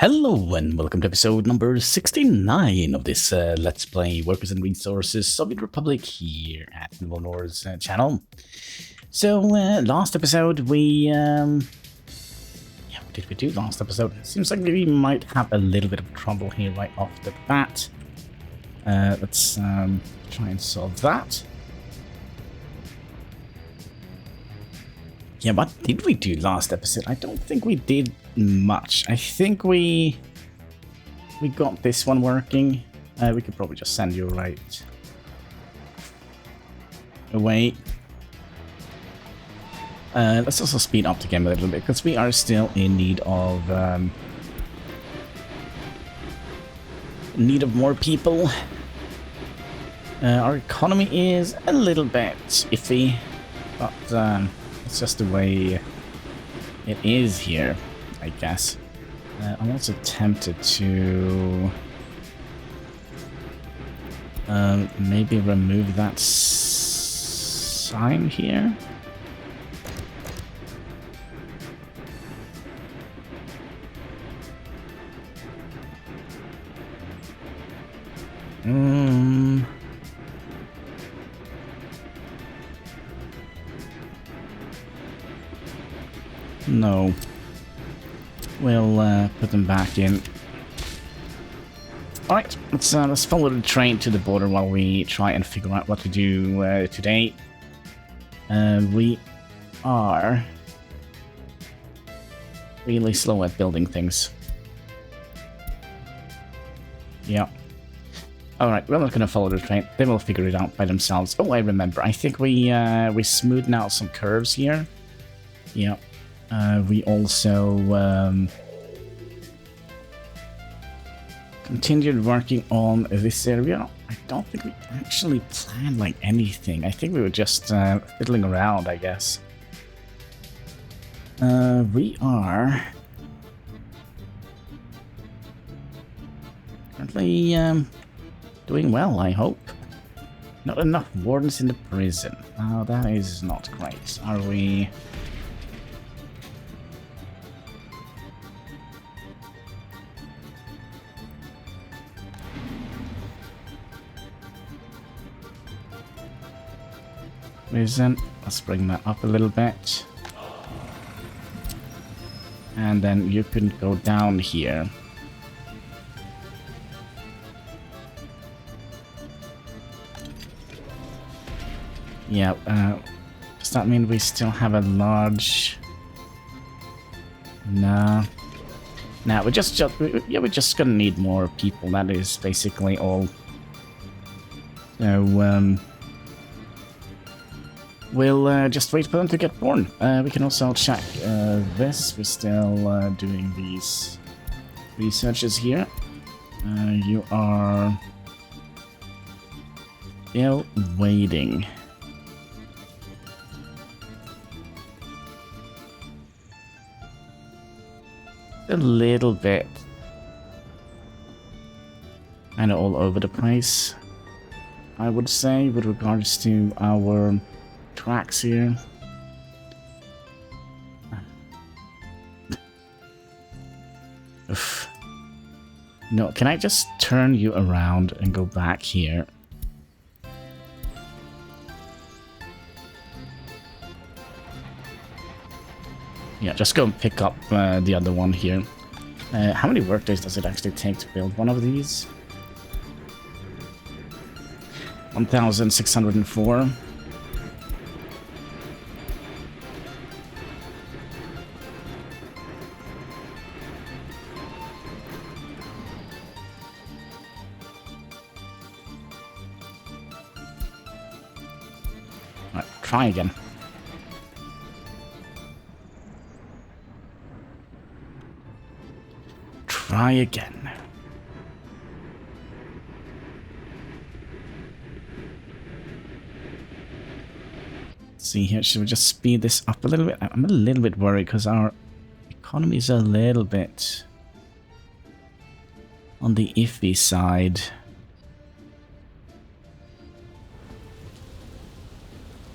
Hello and welcome to episode number 69 of this Let's Play Workers and Resources Soviet Republic here at HanniballNOR's channel. So, last episode we... what did we do last episode? Seems like we might have a little bit of trouble here right off the bat. Let's try and solve that. Yeah, what did we do last episode? I don't think we did much. I think we got this one working. We could probably just send you right away. Let's also speed up the game a little bit because we are still in need of more people. Our economy is a little bit iffy, but it's just the way it is here, I guess. I'm also tempted to maybe remove that sign here. No. We'll put them back in. Alright, let's follow the train to the border while we try and figure out what to do today. We are really slow at building things. Yeah. Alright, we're not gonna follow the train. They will figure it out by themselves. Oh, I remember. I think we smoothed out some curves here. Yeah. We also continued working on this area. I don't think we actually planned like anything. I think we were just fiddling around, I guess. We are currently doing well, I hope. Not enough wardens in the prison. Oh, that is not great. Are we... Prison. Let's bring that up a little bit. And then you can go down here. Yeah, does that mean we still have a large... Nah. Nah, we're just gonna need more people. That is basically all. So, we'll just wait for them to get born. We can also check this. We're still doing these researches here. You are still waiting. A little bit. Kind of all over the place, I would say, with regards to our tracks here. Oof. No, can I just turn you around and go back here? Yeah, just go and pick up the other one here. How many workdays does it actually take to build one of these? 1,604. Alright, try again. Try again. Let's see here, should we just speed this up a little bit? I'm a little bit worried because our economy is a little bit on the iffy side.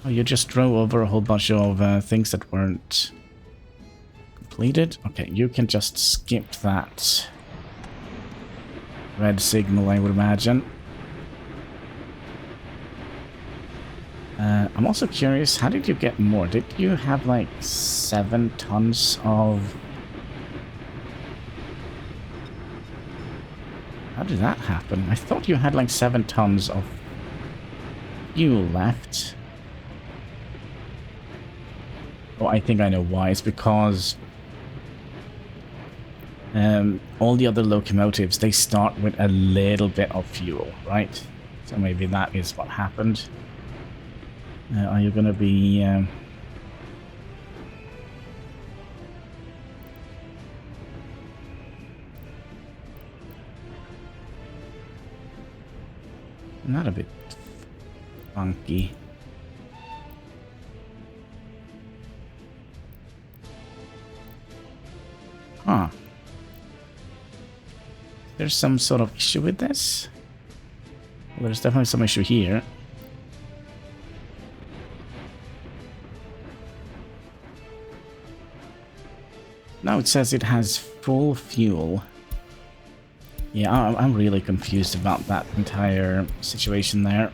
Oh, you just drove over a whole bunch of things that weren't completed. Okay, you can just skip that red signal, I would imagine. I'm also curious, how did you get more? Did you have like 7 tons of... How did that happen? I thought you had like 7 tons of fuel left. Oh, I think I know why. It's because all the other locomotives, they start with a little bit of fuel, right? So maybe that is what happened. Are you gonna be... Not a bit funky. Huh. There's some sort of issue with this? Well, there's definitely some issue here. Now it says it has full fuel. Yeah, I'm really confused about that entire situation there.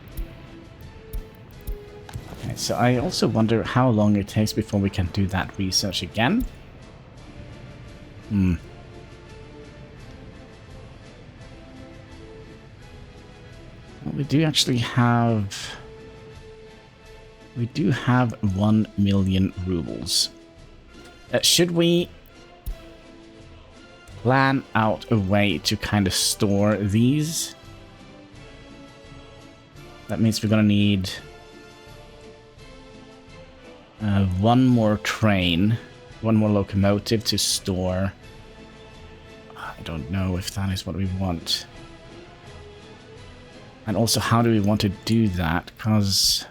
Okay, so I also wonder how long it takes before we can do that research again. Well, we do actually have... We do have 1 million rubles. Should we plan out a way to kind of store these? That means we're gonna need 1 more train, 1 more locomotive to store. I don't know if that is what we want. And also, how do we want to do that? Because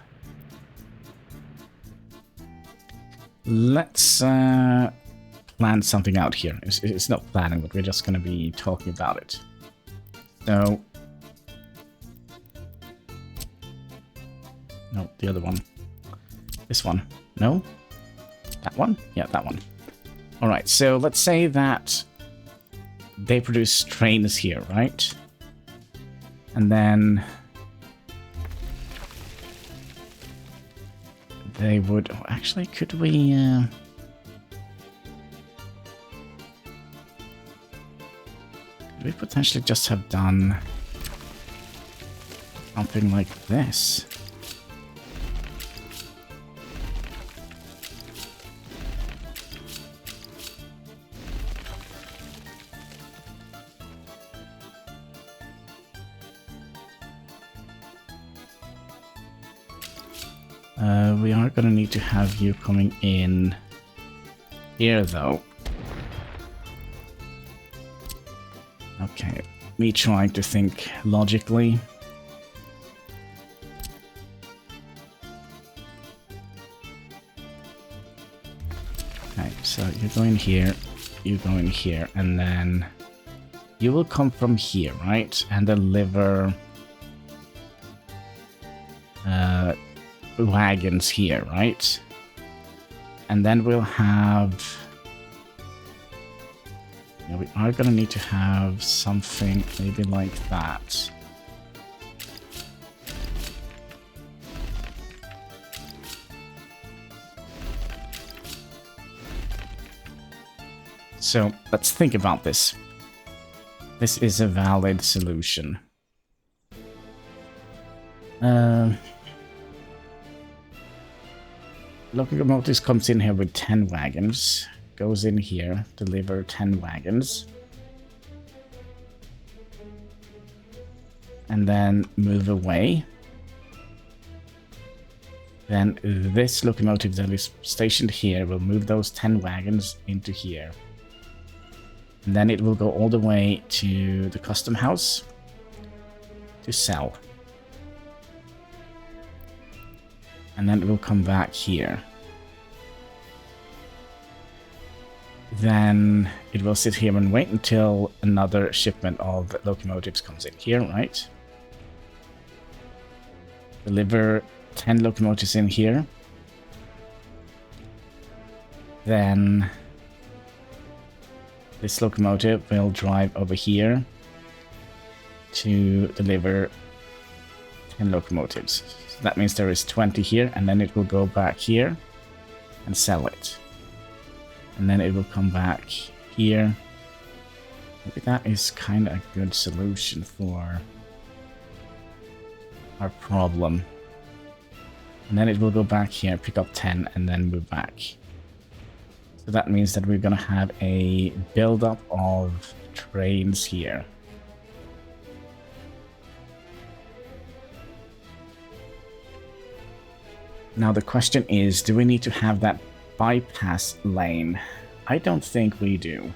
let's plan something out here. It's not planning, but we're just going to be talking about it. So, no, the other one. This one. No? That one? Yeah, that one. Alright, so let's say that they produce trains here, right? And then they would... Oh, actually, could we... Could we potentially just have done something like this? We are going to need to have you coming in here, though. Okay, me trying to think logically. Okay, so you're going here, you go in here, and then you will come from here, right? And deliver wagons here, right? And then we'll have... Yeah, we are gonna need to have something maybe like that. So let's think about this. This is a valid solution. Locomotives comes in here with 10 wagons. Goes in here, deliver 10 wagons. And then move away. Then this locomotive that is stationed here will move those 10 wagons into here. And then it will go all the way to the custom house to sell. And then it will come back here. Then it will sit here and wait until another shipment of locomotives comes in here, right? Deliver 10 locomotives in here. Then this locomotive will drive over here. to deliver 10 locomotives. So that means there is 20 here, and then it will go back here and sell it. And then it will come back here. Maybe that is kind of a good solution for our problem. And then it will go back here, pick up 10, and then move back. So that means that we're going to have a build-up of trains here. Now the question is, do we need to have that bypass lane? I don't think we do.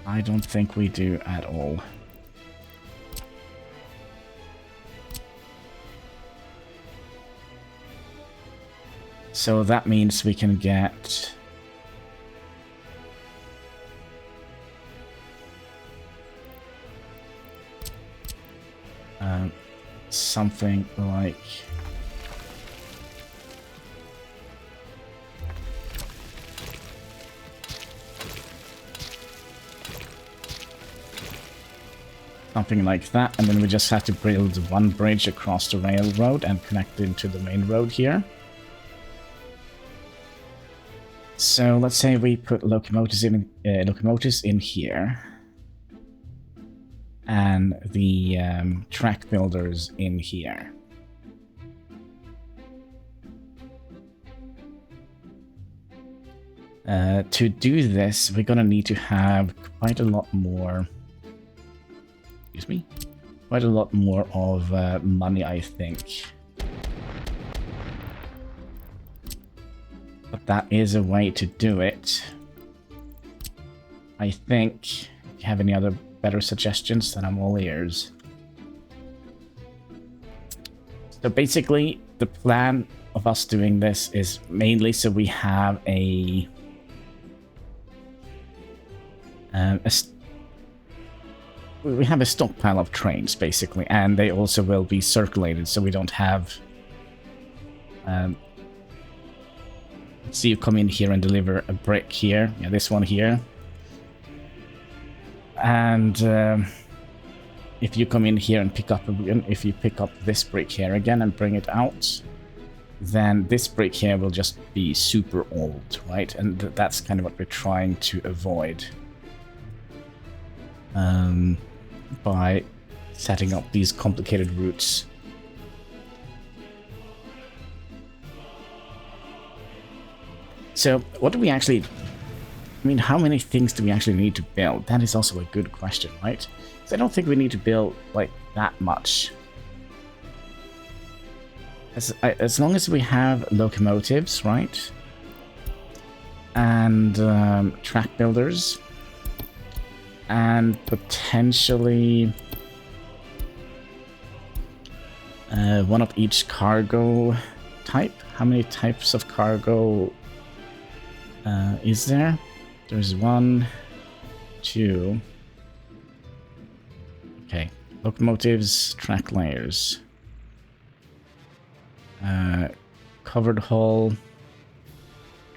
I don't think we do at all. So that means we can get something like that, and then we just have to build one bridge across the railroad and connect it to the main road here. So let's say we put locomotives in here, and the track builders in here. To do this, we're gonna need to have quite a lot more. Excuse me, quite a lot more of money, I think. But that is a way to do it. I think. If you have any other better suggestions, then I'm all ears. So basically, the plan of us doing this is mainly so we have we have a stockpile of trains, basically, and they also will be circulated, so we don't have... let's see, you come in here and deliver a brick here. Yeah, this one here. And if you come in here and pick up this brick here again and bring it out, then this brick here will just be super old, right? And that's kind of what we're trying to avoid by setting up these complicated routes. So what do we actually... I mean, how many things do we actually need to build? That is also a good question, right? So I don't think we need to build, like, that much. As long as we have locomotives, right? And track builders. And potentially... one of each cargo type. How many types of cargo is there? There's 1, 2. Okay, locomotives, track layers. Covered hull,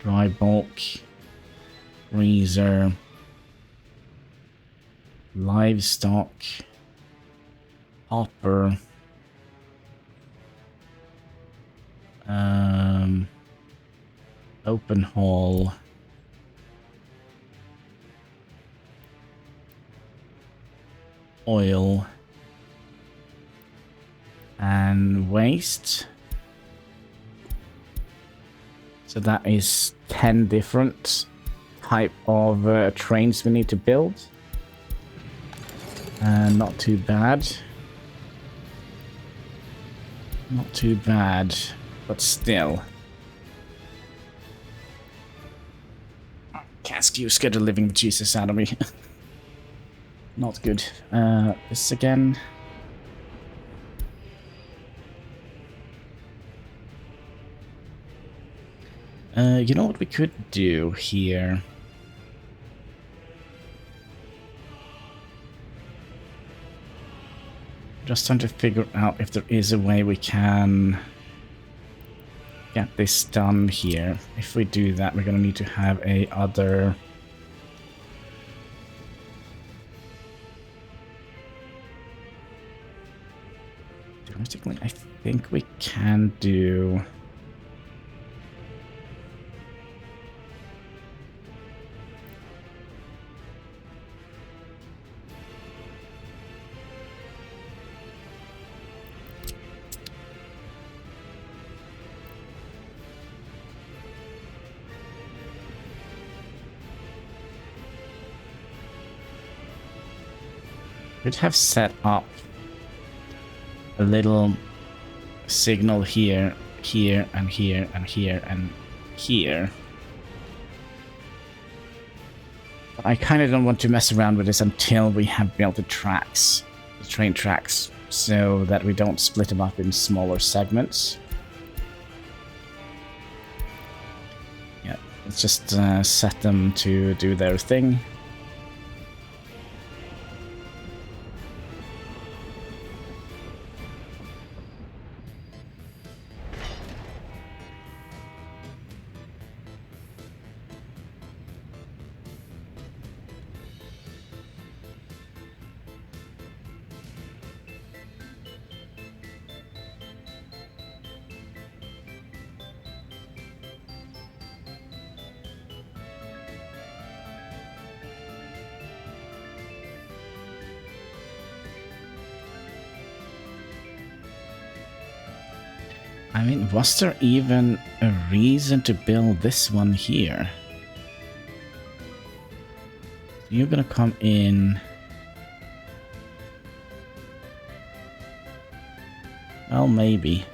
dry bulk, freezer, livestock, hopper, open haul, oil, and waste. So that is 10 different type of trains we need to build. Not too bad. Not too bad, but still. Casque, you scared the living Jesus out of me. Not good. This again. You know what we could do here? Just trying to figure out if there is a way we can get this done here. If we do that, we're gonna need to have a other theoretically, I think we can do... Could have set up a little signal here, here, and here, and here, and here. But I kind of don't want to mess around with this until we have built the tracks, the train tracks, so that we don't split them up in smaller segments. Yeah, let's just set them to do their thing. I mean, was there even a reason to build this one here? You're gonna come in... Well, maybe.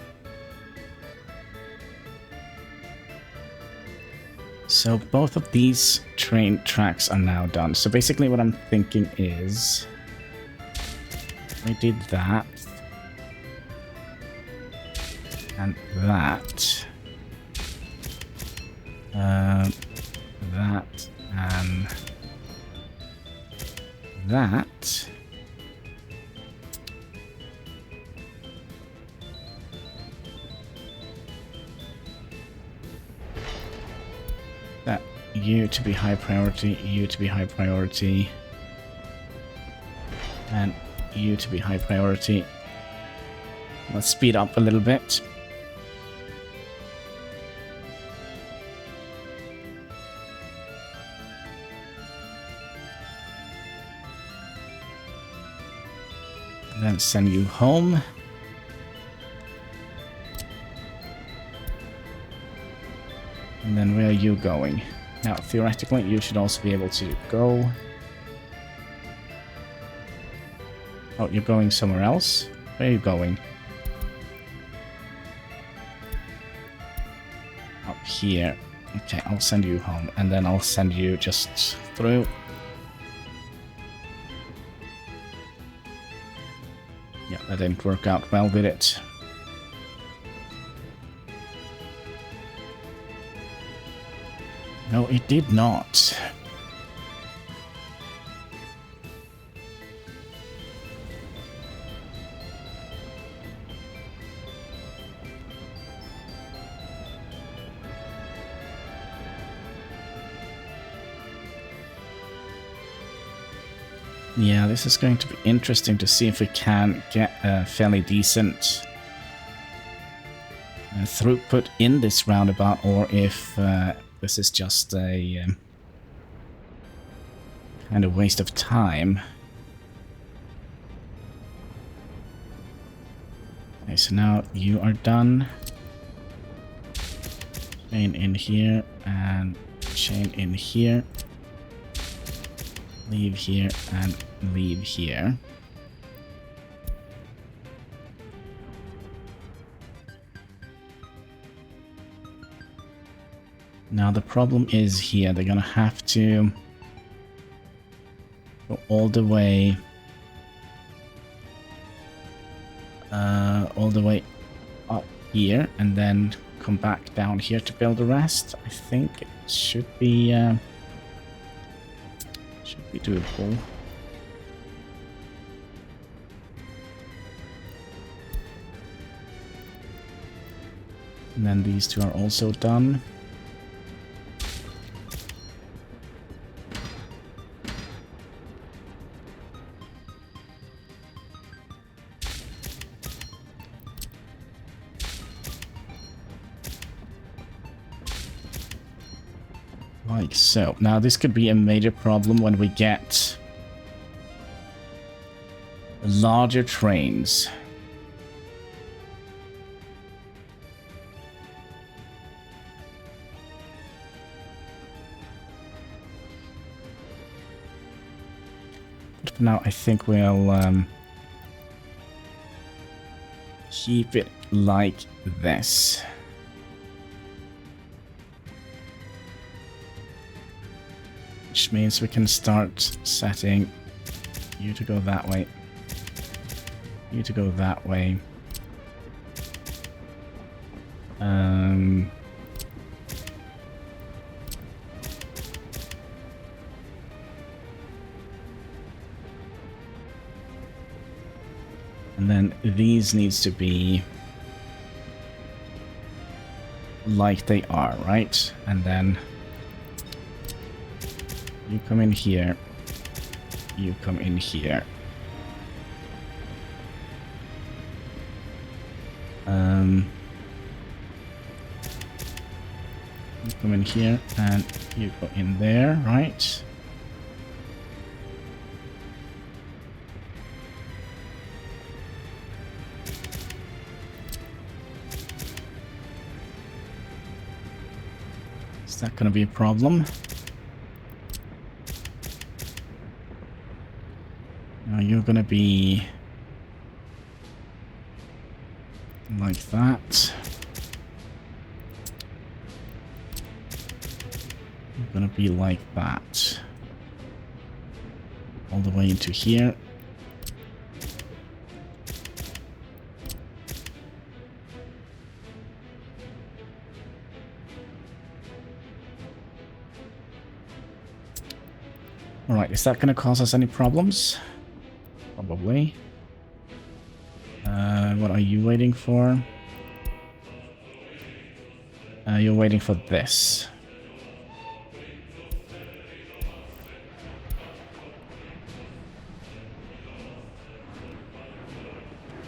So both of these train tracks are now done. So basically what I'm thinking is... we did that. And that. That and that. That you to be high priority, you to be high priority, and you to be high priority. Let's speed up a little bit. Then send you home. And then where are you going? Now, theoretically, you should also be able to go. Oh, you're going somewhere else? Where are you going? Up here. Okay, I'll send you home, and then I'll send you just through. Yeah, that didn't work out well, did it? No, it did not. Yeah, this is going to be interesting to see if we can get a fairly decent throughput in this roundabout, or if this is just a kind of waste of time. Okay, so now you are done. Chain in here and chain in here. Leave here and leave here. Now the problem is here, they're gonna have to go all the way up here and then come back down here to build the rest. I think it should be doable. And then these two are also done. Like so. Now this could be a major problem when we get larger trains. But for now, I think we'll keep it like this. Which means we can start setting you to go that way. You to go that way. And then these needs to be like they are, right? And then you come in here. You come in here. You come in here and you go in there, right? Is that going to be a problem? No, you're going to be like that. You're going to be like that. All the way into here. Alright, is that going to cause us any problems? Probably. What are you waiting for? You're waiting for this.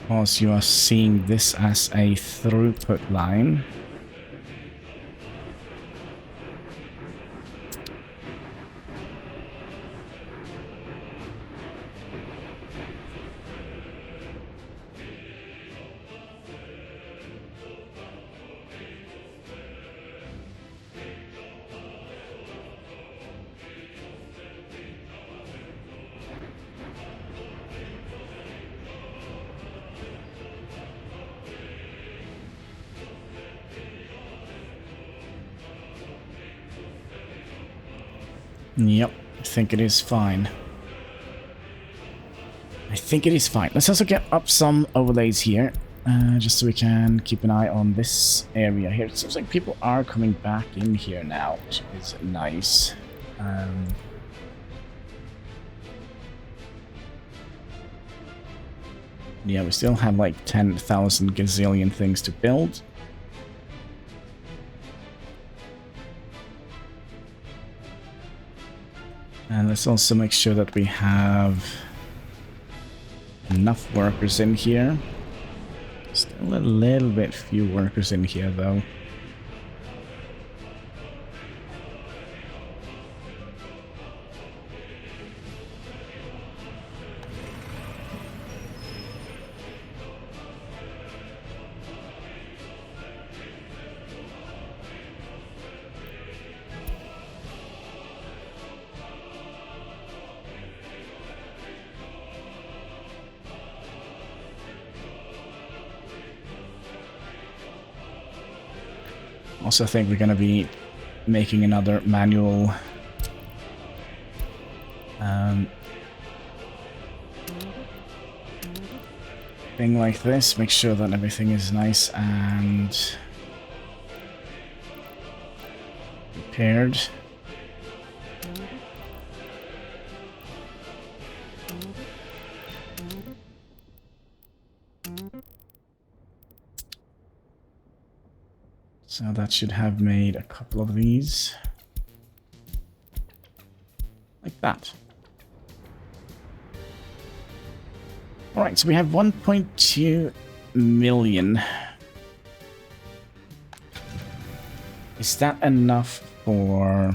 Because you are seeing this as a throughput line. Yep, I think it is fine. I think it is fine. Let's also get up some overlays here, just so we can keep an eye on this area here. It seems like people are coming back in here now, which is nice. Yeah, we still have like 10,000 gazillion things to build. And let's also make sure that we have enough workers in here. Still a little bit few workers in here though. Also, I think we're going to be making another manual thing like this. Make sure that everything is nice and prepared. So that should have made a couple of these. Like that. Alright, so we have 1.2 million. Is that enough for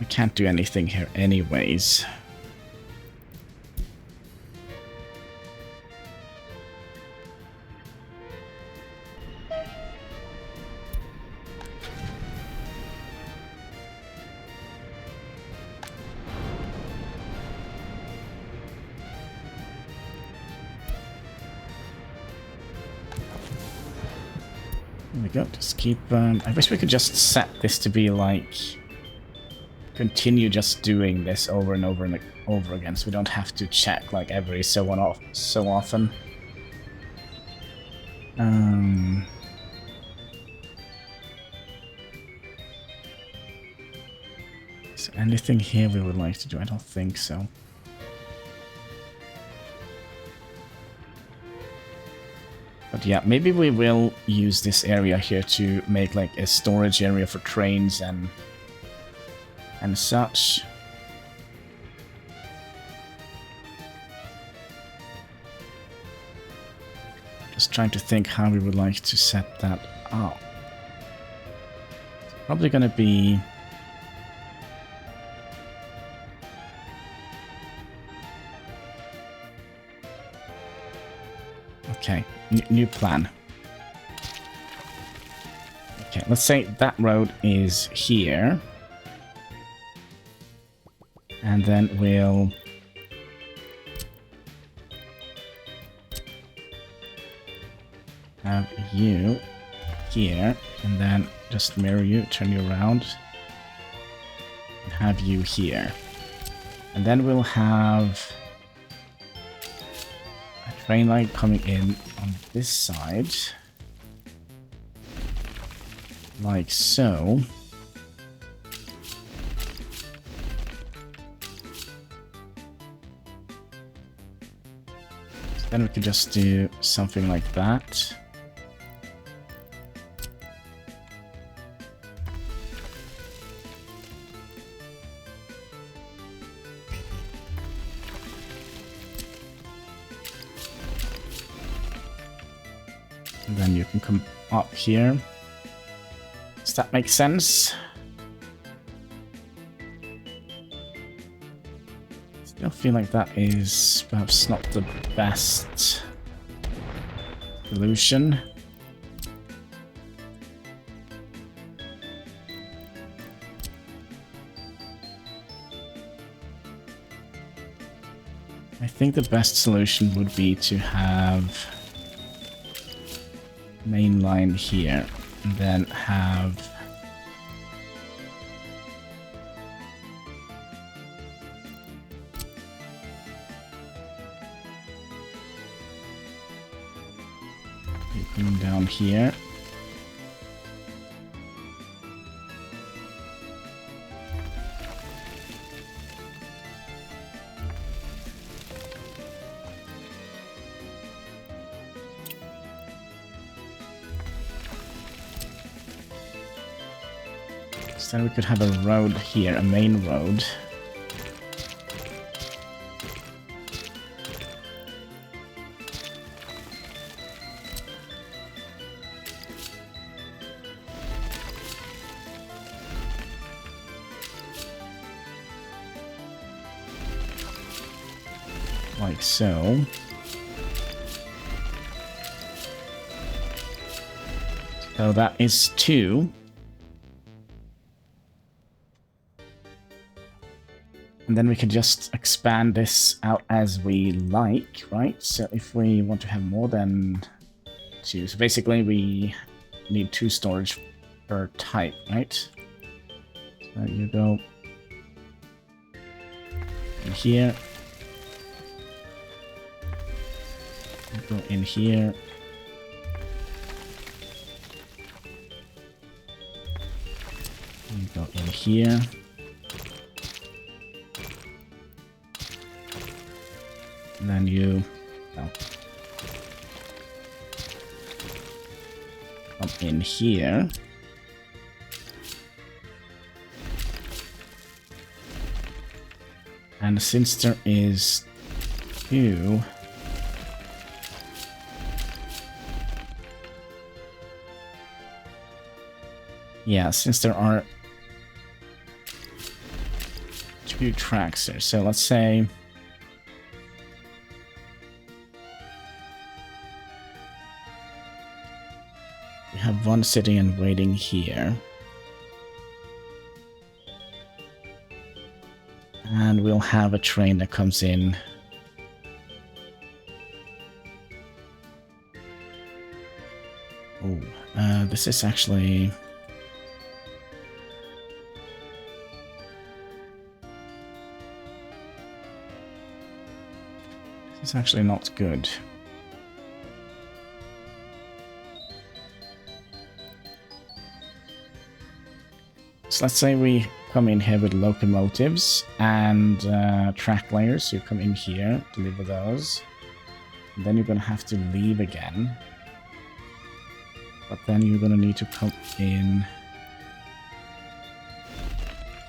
can't do anything here anyways. There we go, just keep... I wish we could just set this to be like... continue just doing this over and over and over again, so we don't have to check like every so often. Is there anything here we would like to do? I don't think so. But yeah, maybe we will use this area here to make like a storage area for trains and such. Just trying to think how we would like to set that up. It's probably gonna be... Okay, new plan. Okay, let's say that road is here. And then we'll... have you here, and then just mirror you, turn you around, and have you here. And then we'll have a train line coming in on this side, like so. Then we could just do something like that. And then you can come up here. Does that make sense? I feel like that is perhaps not the best solution. I think the best solution would be to have main line here, and then have coming down here. So then we could have a road here, a main road. Like so. So that is 2. And then we can just expand this out as we like, right? So if we want to have more than 2, so basically we need 2 storage per type, right? So you go in here. You go in here. You go in here. And then you come in here. And since there is 2, yeah, since there are 2 tracks here. So let's say we have one sitting and waiting here. And we'll have a train that comes in. Oh, this is actually... This is actually not good. So let's say we come in here with locomotives and track layers. You come in here, deliver those. And then you're going to have to leave again. But then you're going to need to come in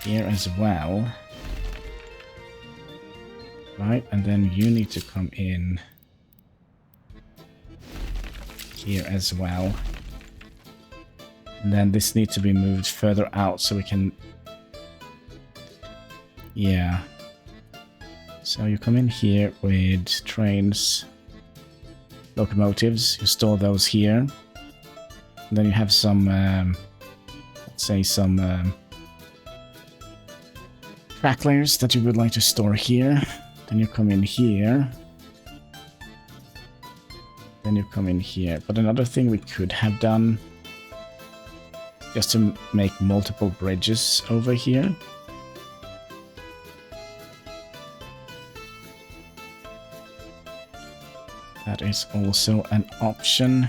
here as well. Right, and then you need to come in here as well. And then this needs to be moved further out so we can... Yeah. So you come in here with trains, locomotives, you store those here. And then you have some, let's say some track layers that you would like to store here. Then you come in here. Then you come in here. But another thing we could have done, just to make multiple bridges over here. That is also an option.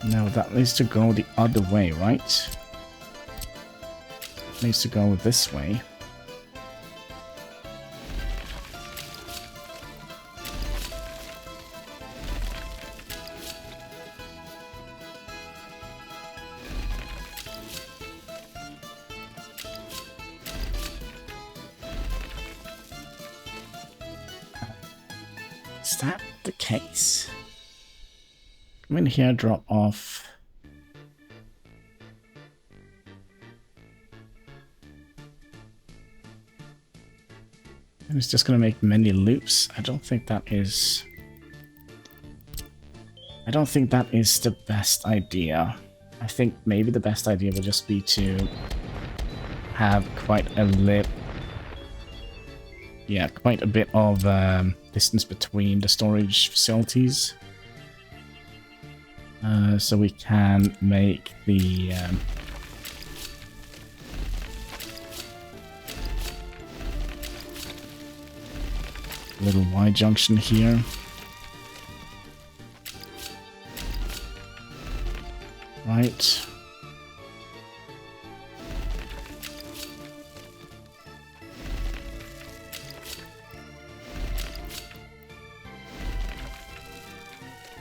No, that needs to go the other way, right? It needs to go this way. Is that the case? Come in here, drop off. And it's just going to make many loops. I don't think that is the best idea. I think maybe the best idea would just be to have quite a bit of distance between the storage facilities. So we can make the little Y junction here. Right.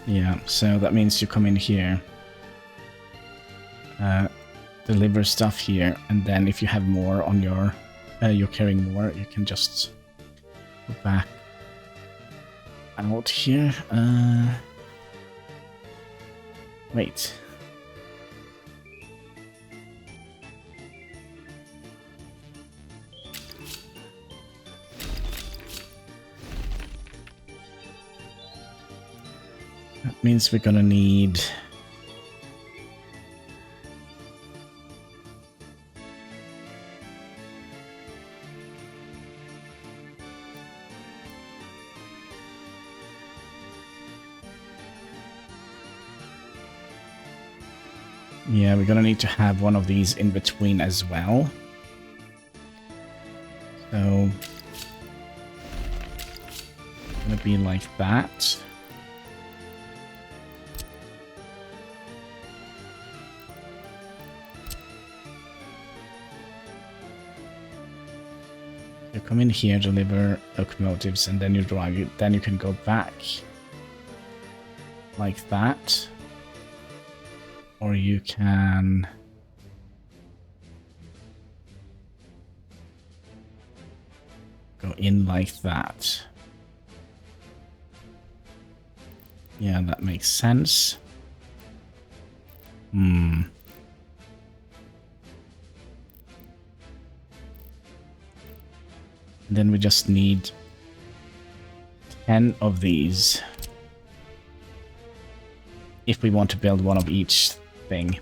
Yeah, so that means you come in here, deliver stuff here, and then if you have more on your, you're carrying more, you can just go back out here. Wait. That means we're gonna need... Yeah, we're gonna need to have one of these in between as well. So gonna be like that. You come in here, deliver locomotives, and then you drive it. Then you can go back like that, or you can go in like that. Yeah, that makes sense. And then we just need 10 of these if we want to build one of each thing.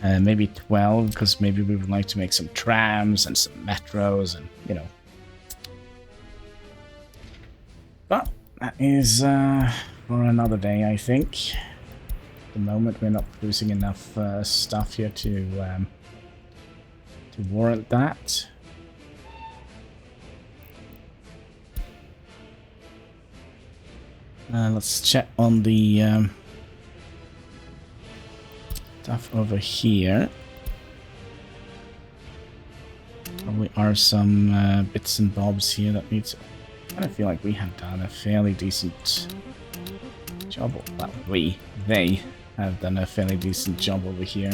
Maybe 12, because maybe we would like to make some trams and some metros and, you know. But that is for another day, I think. At the moment, we're not producing enough stuff here to warrant that. Let's check on the stuff over here. Probably are some bits and bobs here that needs. I kind of feel like we have done a fairly decent job. Well, they have done a fairly decent job over here.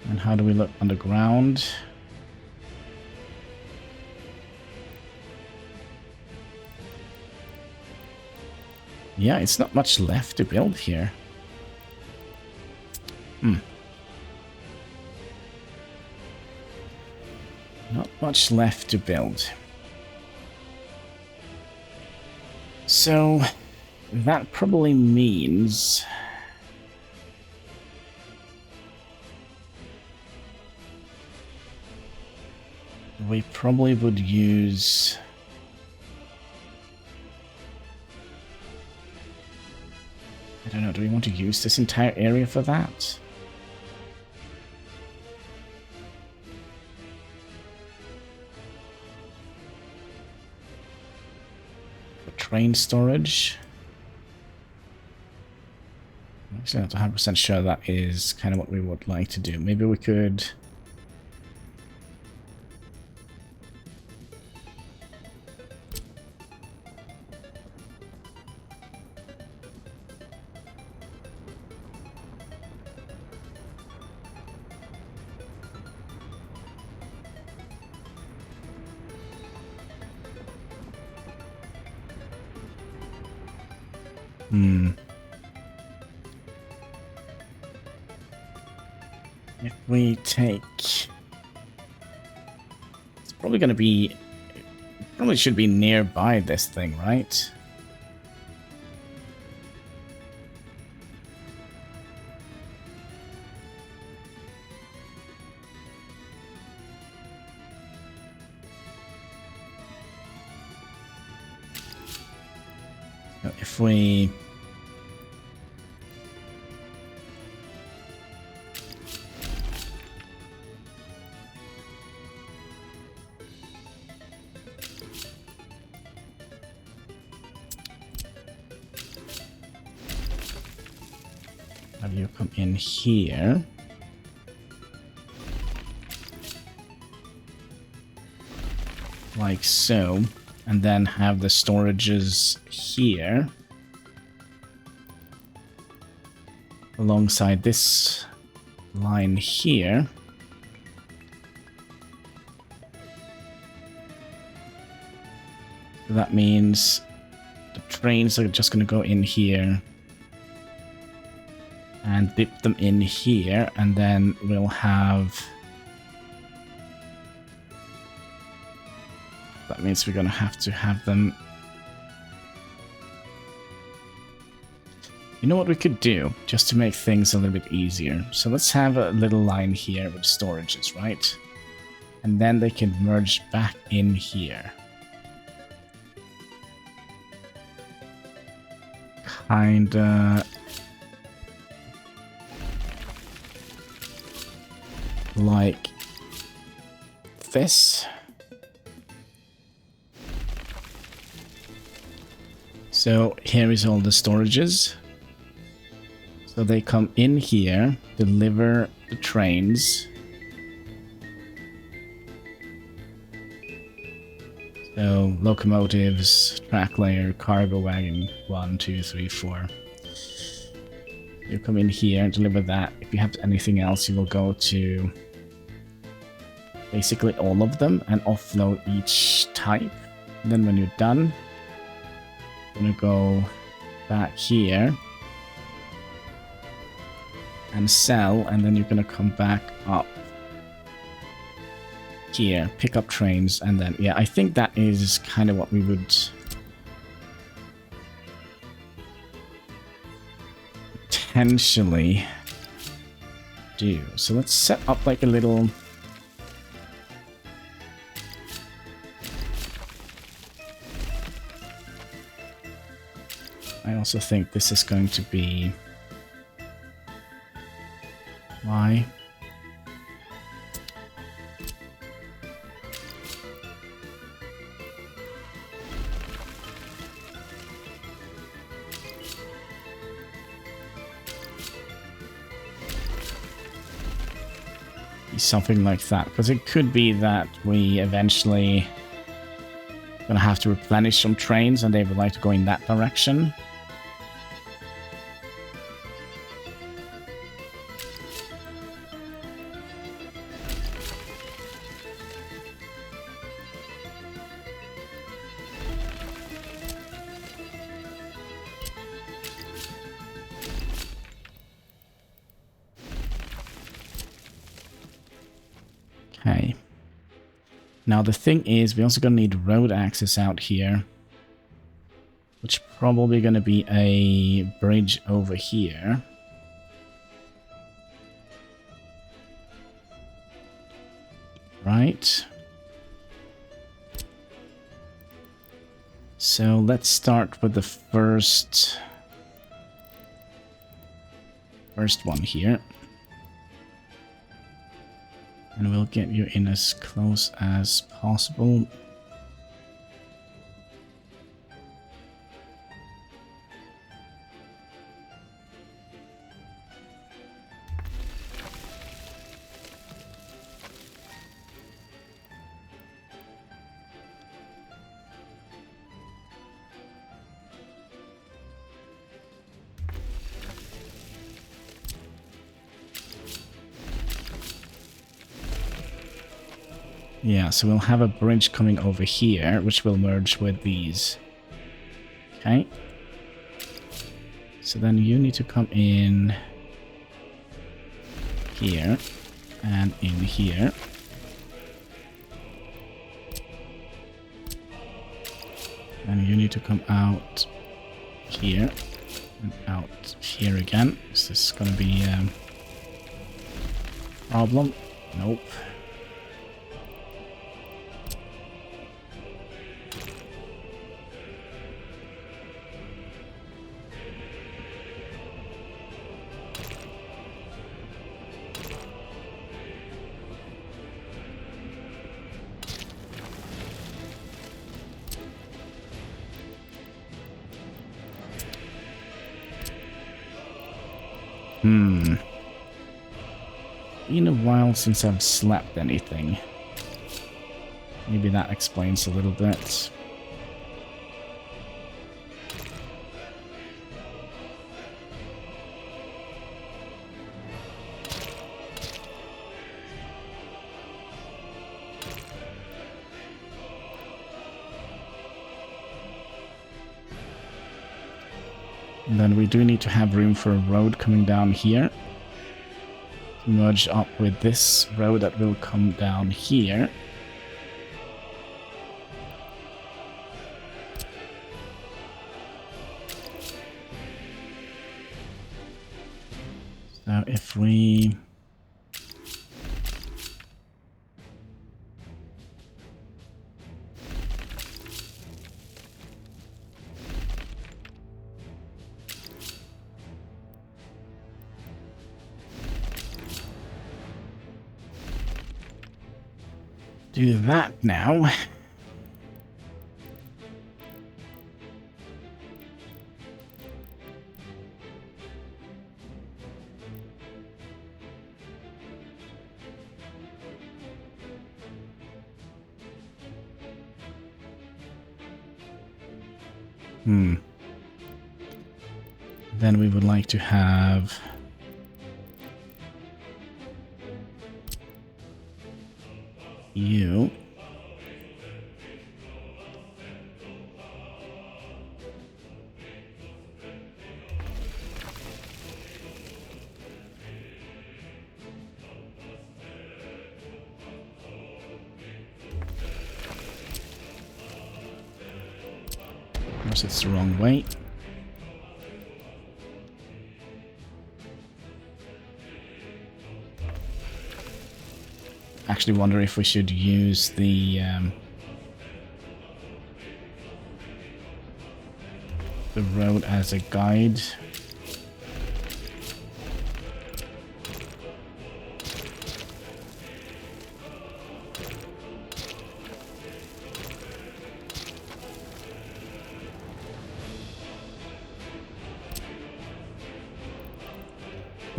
And how do we look underground? Yeah, it's not much left to build here. Not much left to build. So that probably means we probably would use I don't know, do we want to use this entire area for that? For train storage? I'm actually not 100% sure that is kind of what we would like to do. Maybe we could if we take, it's probably going to be, probably should be nearby this thing, right? So if we have you come in here. Like so. And then have the storages here. Alongside this line here. So that means the trains are just going to go in here. And dip them in here, and then we'll have... That means we're gonna have to have them... You know what we could do, just to make things a little bit easier? So let's have a little line here with storages, right? And then they can merge back in here. kinda like this. So here is all the storages. So they come in here, deliver the trains. So locomotives, track layer, cargo wagon, 1, 2, 3, 4. You come in here, deliver that. If you have anything else, you will go to basically all of them and offload each type. And then when you're done, you're gonna go back here and sell, and then you're gonna come back up here, pick up trains, and then, yeah, I think that is kind of what we would potentially do. So let's set up like a little... I also think this is going to be... Why? Something like that, because it could be that we eventually gonna have to replenish some trains and they would like to go in that direction. Okay. Now the thing is, we're also gonna need road access out here, which probably gonna be a bridge over here. Right. So let's start with the first one here. And we'll get you in as close as possible. Yeah, so we'll have a bridge coming over here, which will merge with these. Okay. So then you need to come in here and in here. And you need to come out here and out here again. Is this going to be a problem? Nope. Been a while since I've slept anything. Maybe that explains a little bit. And then we do need to have room for a road coming down here. Merge up with this road that will come down here. So if we... do that now. Then we would like to have you. Of course, it's the wrong way. Actually wonder if we should use the road as a guide.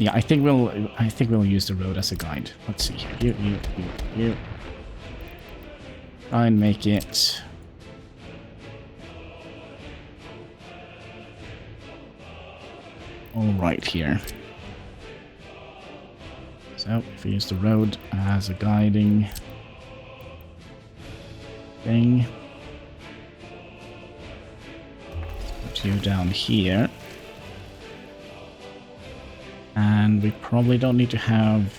Yeah, I think we'll use the road as a guide. Let's see here. You. Try and make it all right here. So if we use the road as a guiding thing, put you down here. And we probably don't need to have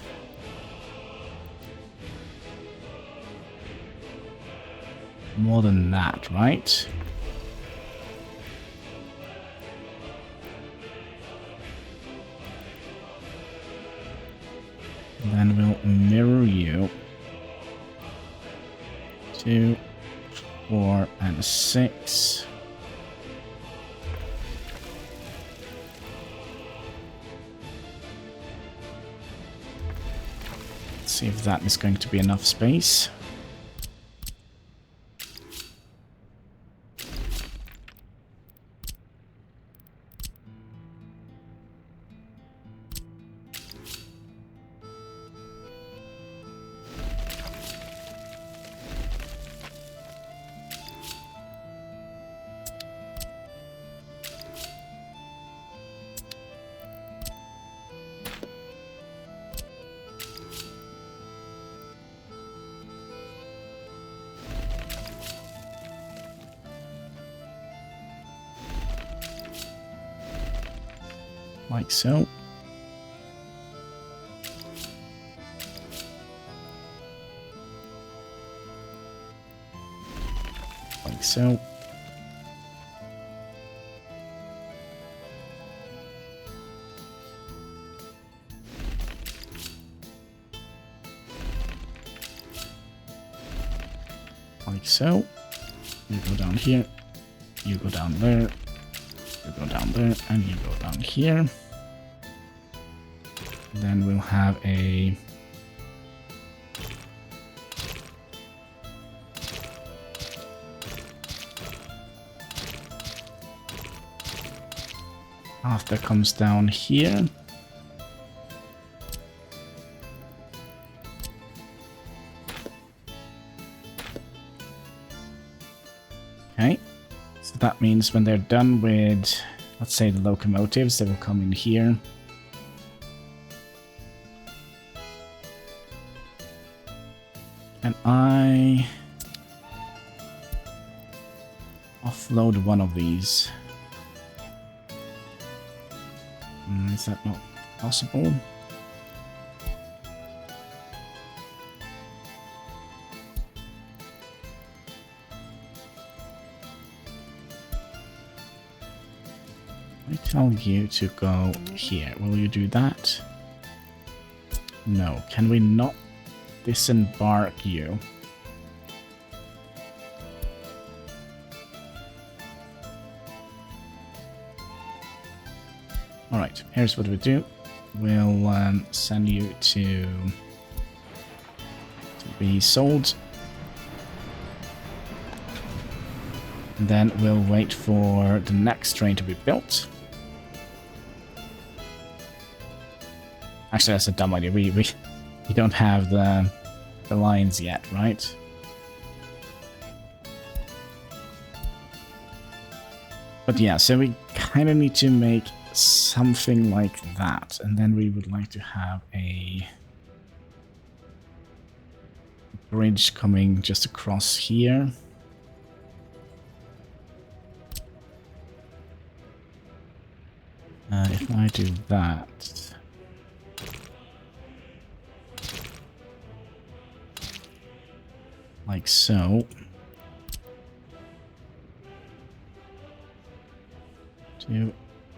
more than that, right? Then we'll mirror you 2, 4, and 6. See if that is going to be enough space. Like so. Like so. Like so. You go down here. You go down there. You go down there, and you go down here. Then we'll have a path that comes down here. Okay, so that means when they're done with, let's say, the locomotives, they will come in here. And I offload one of these. Is that not possible? I tell you to go here. Will you do that? No. Can we not disembark you? Alright, here's what we do. We'll send you to be sold And then we'll wait for the next train to be built. Actually, that's a dumb idea. We don't have the lines yet, right? But yeah, so we kind of need to make something like that. And then we would like to have a bridge coming just across here. If I do that... like so. 2,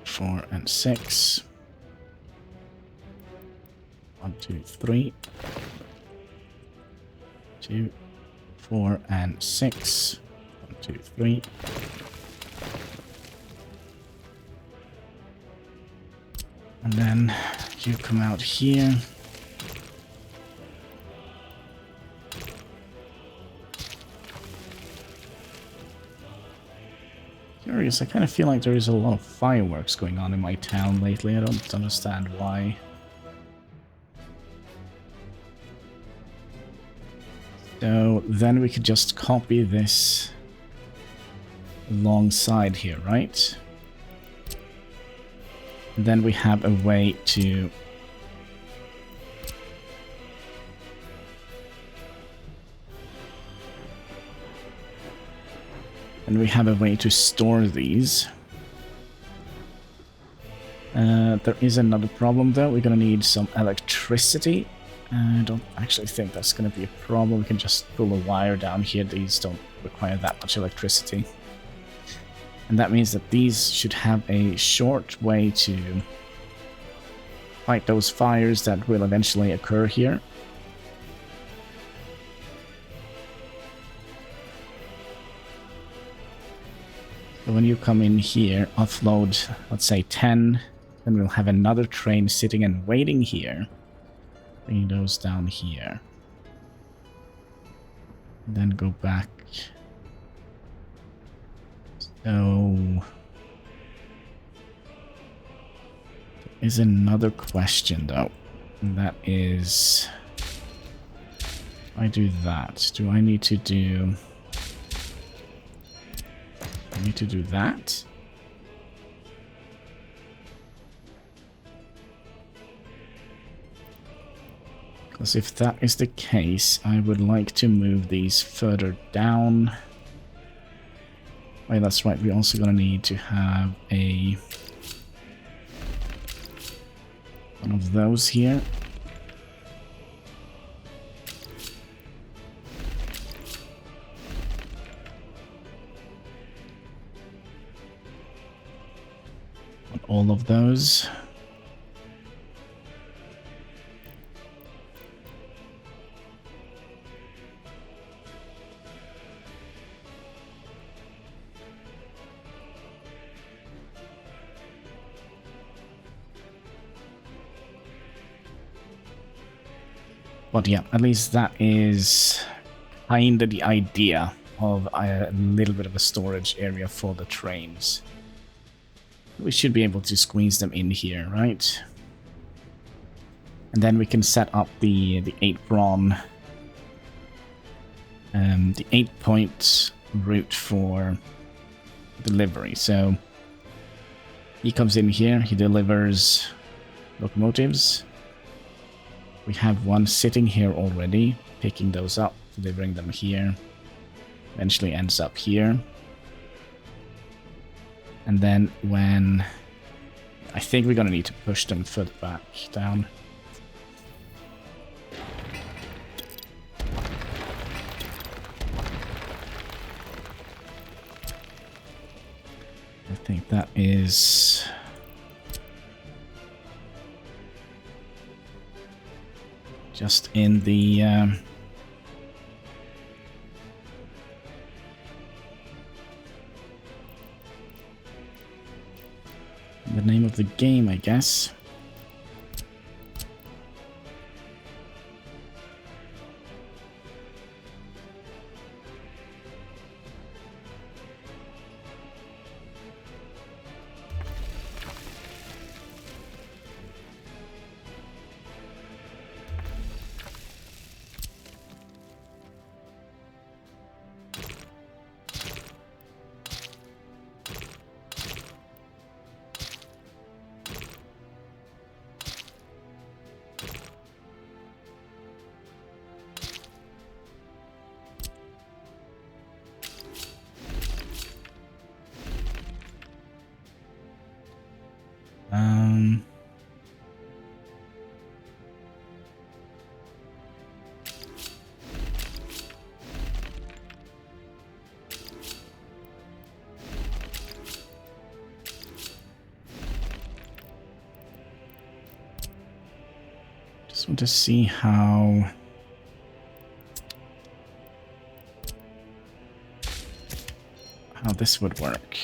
4, and 6. 1, 2, 3. 2, 4, and 6. 1, 2, 3. And then you come out here. Curious, I kind of feel like there is a lot of fireworks going on in my town lately. I don't understand why. So then we could just copy this alongside here, right? And then we have a way to... and we have a way to store these. There is another problem though. We're gonna need some electricity. I don't actually think that's gonna be a problem. We can just pull a wire down here. These don't require that much electricity. And that means that these should have a short way to fight those fires that will eventually occur here. So when you come in here, offload, let's say 10, then we'll have another train sitting and waiting here. Bring those down here. And then go back. So... there is another question though. And that is... if I do that, do I need to do... I need to do that? Because if that is the case, I would like to move these further down. Oh, that's right, we're also gonna need to have a... one of those here. All of those. But yeah, at least that is kind of the idea of a little bit of a storage area for the trains. We should be able to squeeze them in here, right? And then we can set up the 8-bron, the 8-point route for delivery. So he comes in here, he delivers locomotives. We have one sitting here already, picking those up, delivering them here. Eventually ends up here. And then when... I think we're gonna need to push them further back down. I think that is... just in the... the name of the game, I guess. want to see how this would work.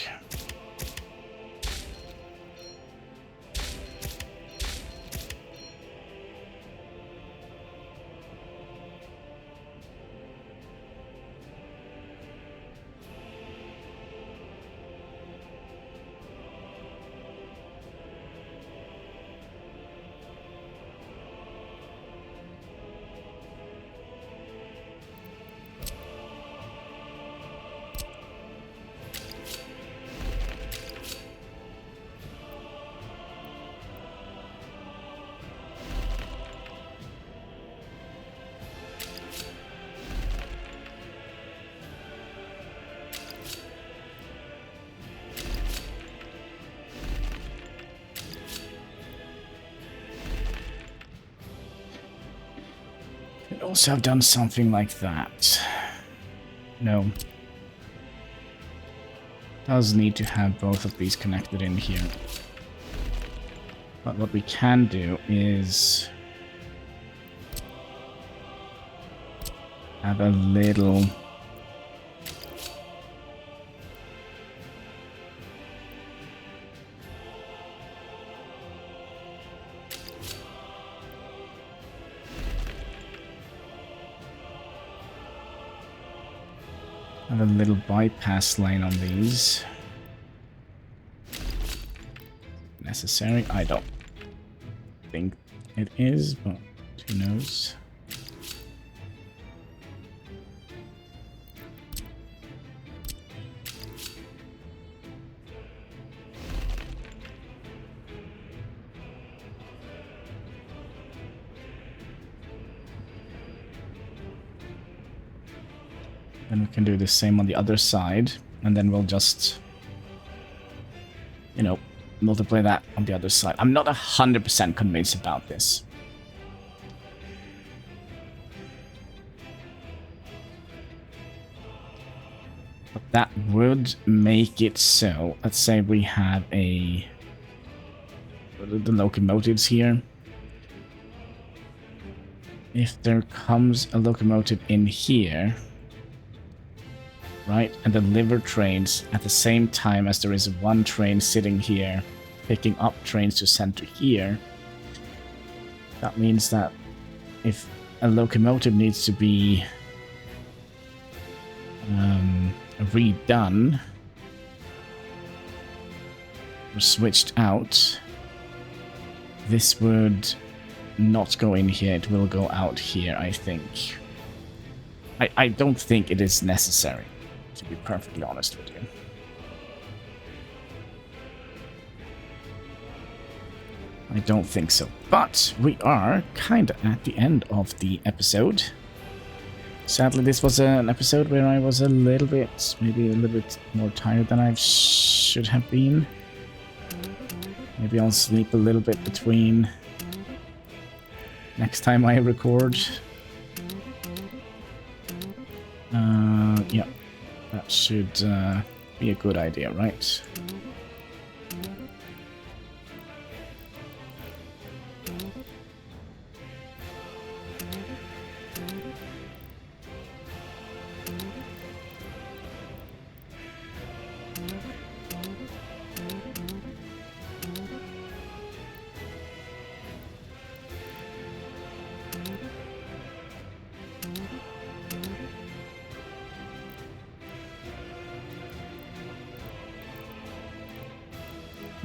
Could also have done something like that. No. Does need to have both of these connected in here. But what we can do is have a little bypass lane on these. Necessary? I don't think it is, but who knows? Then we can do the same on the other side, and then we'll just, you know, multiply that on the other side. I'm not 100% convinced about this. But that would make it so. Let's say we have the locomotives here. If there comes a locomotive in here, right, and deliver trains at the same time as there is one train sitting here picking up trains to send to here, that means that if a locomotive needs to be redone or switched out, this would not go in here, it will go out here, I think. I don't think it is necessary, to be perfectly honest with you. I don't think so. But we are kind of at the end of the episode. Sadly, this was an episode where I was maybe a little bit more tired than I should have been. Maybe I'll sleep a little bit between next time I record. Yeah. That should be a good idea, right?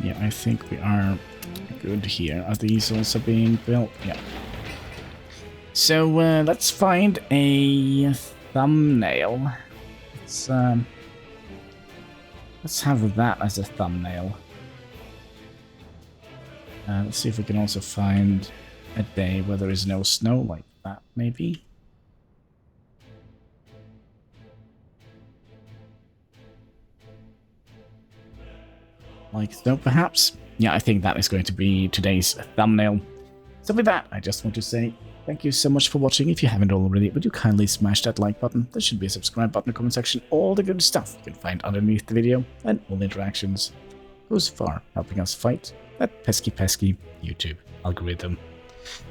Yeah, I think we are good here. Are these also being built? Yeah. So let's find a thumbnail. Let's have that as a thumbnail. Let's see if we can also find a day where there is no snow like that, maybe. Like so, perhaps? Yeah, I think that is going to be today's thumbnail. So with that, I just want to say thank you so much for watching. If you haven't already, would you kindly smash that like button? There should be a subscribe button in the comment section. All the good stuff you can find underneath the video, and all the interactions goes far helping us fight that pesky YouTube algorithm.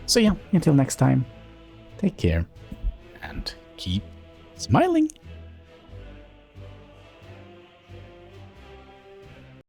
So yeah, until next time, take care and keep smiling.